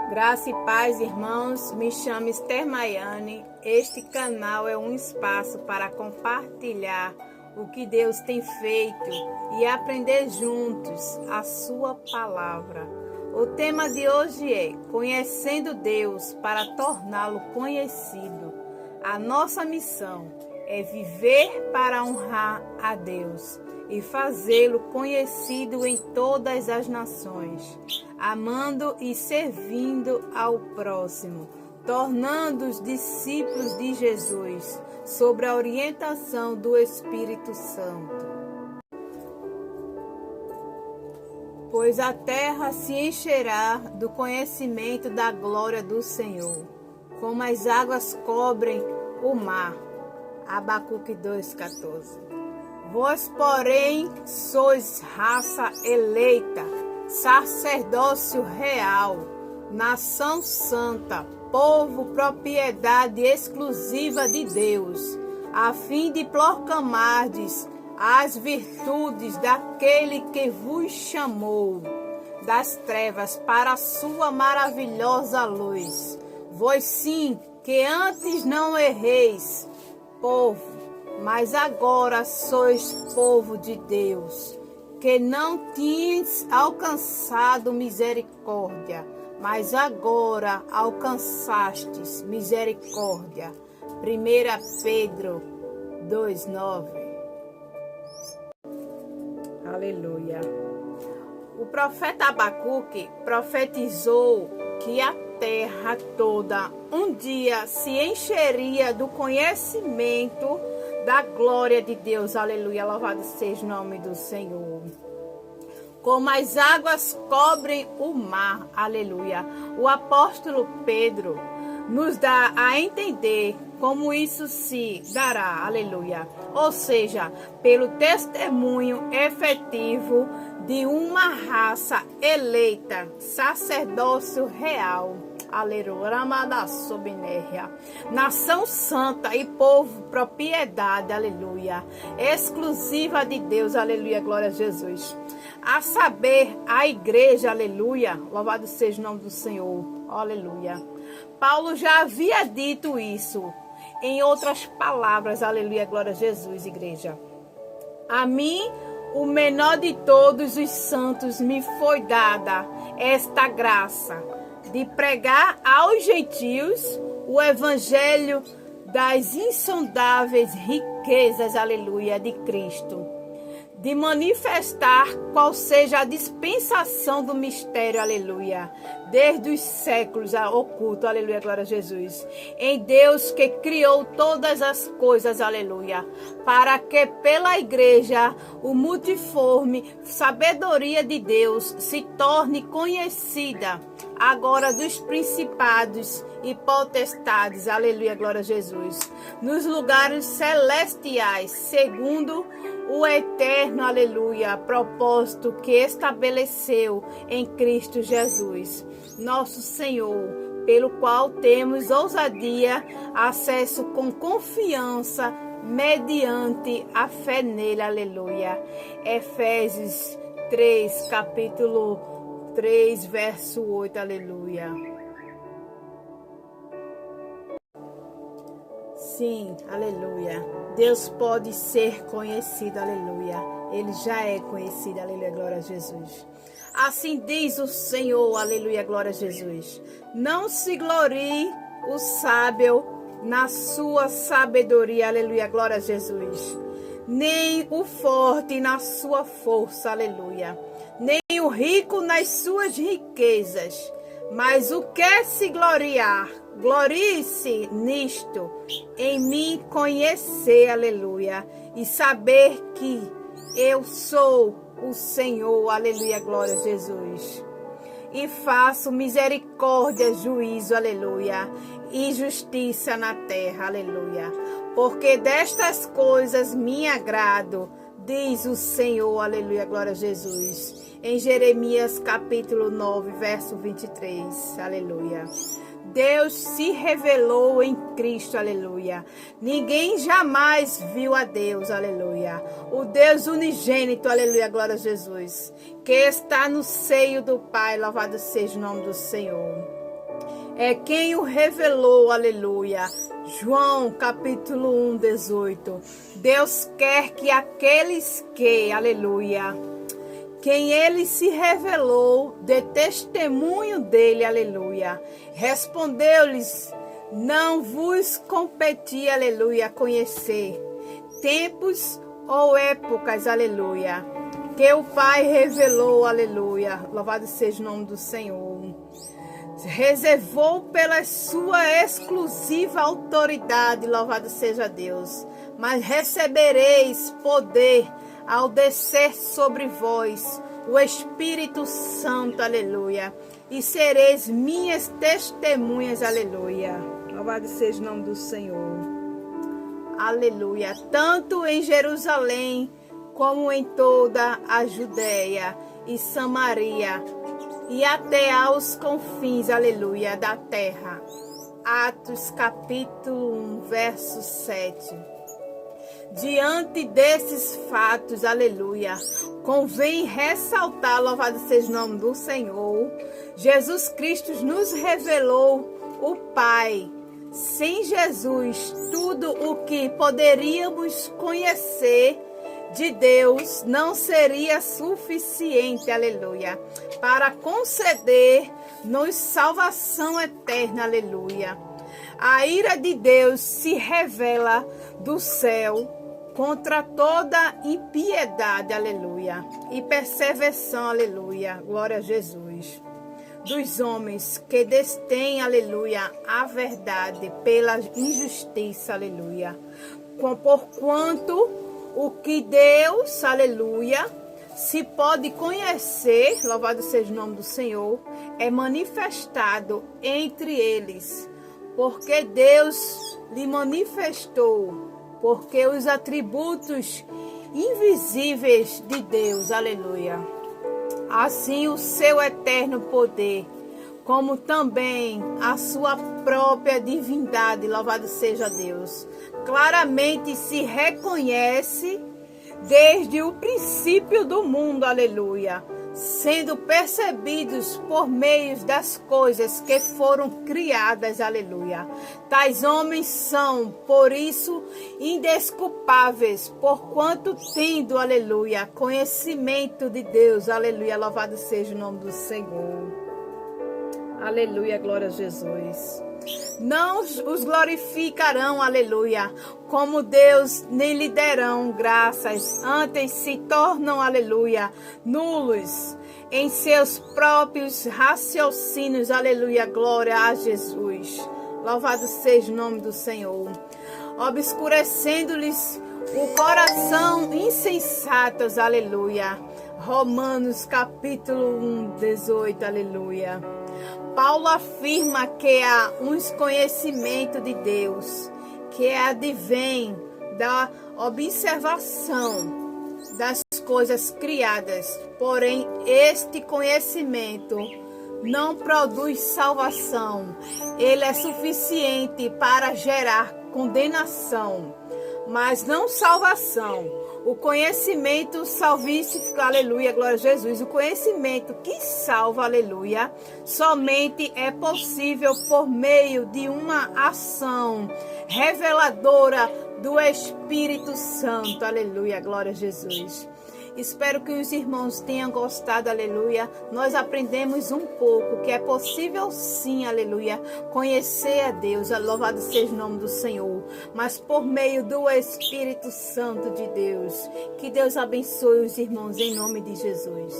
Graça e paz, irmãos. Me chamo Esther Maiane. Este canal é um espaço para compartilhar o que Deus tem feito e aprender juntos a sua palavra. O tema de hoje é Conhecendo Deus para torná-lo conhecido. A nossa missão é viver para honrar a Deus e fazê-lo conhecido em todas as nações, amando e servindo ao próximo, tornando-os discípulos de Jesus, sob a orientação do Espírito Santo. Pois a terra se encherá do conhecimento da glória do Senhor, como as águas cobrem o mar. Abacuque 2,14. Vós, porém, sois raça eleita, sacerdócio real, nação santa, povo, propriedade exclusiva de Deus, a fim de proclamardes as virtudes daquele que vos chamou das trevas para a sua maravilhosa luz. Vós sim, que antes não erreis, povo, mas agora sois povo de Deus, que não tinhas alcançado misericórdia, mas agora alcançastes misericórdia. 1 Pedro 2,9. Aleluia. O profeta Abacuque profetizou que a terra toda um dia se encheria do conhecimento da glória de Deus. Aleluia. Louvado seja o nome do Senhor. Como as águas cobrem o mar. Aleluia. O apóstolo Pedro nos dá a entender como isso se dará. Aleluia. Ou seja, pelo testemunho efetivo de uma raça eleita, sacerdócio real. Aleluia, nação santa e povo, propriedade, aleluia, exclusiva de Deus, aleluia, glória a Jesus. A saber, a igreja, aleluia, louvado seja o nome do Senhor, aleluia. Paulo já havia dito isso, em outras palavras, aleluia, glória a Jesus, igreja. A mim, o menor de todos os santos, me foi dada esta graça de pregar aos gentios o evangelho das insondáveis riquezas, aleluia, de Cristo, de manifestar qual seja a dispensação do mistério, aleluia, desde os séculos oculto, aleluia, glória a Jesus, em Deus que criou todas as coisas, aleluia, para que pela igreja o multiforme sabedoria de Deus se torne conhecida agora dos principados e potestades, aleluia, glória a Jesus, nos lugares celestiais, segundo o eterno, aleluia, propósito que estabeleceu em Cristo Jesus, nosso Senhor, pelo qual temos ousadia, acesso com confiança, mediante a fé nele, aleluia. Efésios 3, capítulo 3, verso 8, aleluia. Sim, aleluia. Deus pode ser conhecido, aleluia. Ele já é conhecido, aleluia, glória a Jesus. Assim diz o Senhor, aleluia, glória a Jesus. Não se glorie o sábio na sua sabedoria, aleluia, glória a Jesus. Nem o forte na sua força, aleluia. Nem o rico nas suas riquezas, mas o que se gloriar, glorie-se nisto, em mim conhecer, aleluia, e saber que eu sou o Senhor, aleluia, glória a Jesus. E faço misericórdia, juízo, aleluia, e justiça na terra, aleluia. Porque destas coisas me agrado, diz o Senhor, aleluia, glória a Jesus. Em Jeremias capítulo 9, verso 23, aleluia. Deus se revelou em Cristo, aleluia. Ninguém jamais viu a Deus, aleluia. O Deus unigênito, aleluia, glória a Jesus, que está no seio do Pai, louvado seja o nome do Senhor. É quem o revelou, aleluia. João, capítulo 1, 18. Deus quer que aqueles que, aleluia, quem ele se revelou, dê testemunho dele, aleluia. Respondeu-lhes, não vos competia, aleluia, conhecer tempos ou épocas, aleluia, que o Pai revelou, aleluia. Louvado seja o nome do Senhor. Reservou pela sua exclusiva autoridade, louvado seja Deus. Mas recebereis poder ao descer sobre vós o Espírito Santo, aleluia, e sereis minhas testemunhas, aleluia. Louvado seja o nome do Senhor, aleluia. Tanto em Jerusalém, como em toda a Judéia e Samaria, e até aos confins, aleluia, da terra. Atos capítulo 1, verso 7. Diante desses fatos, aleluia, convém ressaltar, louvado seja o nome do Senhor, Jesus Cristo nos revelou o Pai. Sem Jesus, tudo o que poderíamos conhecer de Deus não seria suficiente, aleluia, para conceder-nos salvação eterna, aleluia. A ira de Deus se revela do céu contra toda impiedade, aleluia, e perseverança, aleluia, glória a Jesus, dos homens que detêm, aleluia, a verdade pela injustiça, aleluia. Porquanto o que Deus, aleluia, se pode conhecer, louvado seja o nome do Senhor, é manifestado entre eles, porque Deus lhe manifestou, porque os atributos invisíveis de Deus, aleluia, assim o seu eterno poder, como também a sua própria divindade, louvado seja Deus, claramente se reconhece desde o princípio do mundo, aleluia, sendo percebidos por meio das coisas que foram criadas, aleluia. Tais homens são, por isso, indesculpáveis, porquanto tendo, aleluia, conhecimento de Deus, aleluia, louvado seja o nome do Senhor. Aleluia, glória a Jesus. Não os glorificarão, aleluia, como Deus, nem lhe derão graças, antes se tornam, aleluia, nulos em seus próprios raciocínios, aleluia, glória a Jesus. Louvado seja o nome do Senhor. Obscurecendo-lhes o coração insensatos, aleluia. Romanos capítulo 1, 18, aleluia. Paulo afirma que há um conhecimento de Deus que advém da observação das coisas criadas, porém este conhecimento não produz salvação. Ele é suficiente para gerar condenação, mas não salvação. O conhecimento salvífico, aleluia, glória a Jesus. O conhecimento que salva, aleluia, somente é possível por meio de uma ação reveladora do Espírito Santo, aleluia, glória a Jesus. Espero que os irmãos tenham gostado, aleluia. Nós aprendemos um pouco que é possível sim, aleluia, conhecer a Deus, louvado seja o nome do Senhor, mas por meio do Espírito Santo de Deus. Que Deus abençoe os irmãos em nome de Jesus.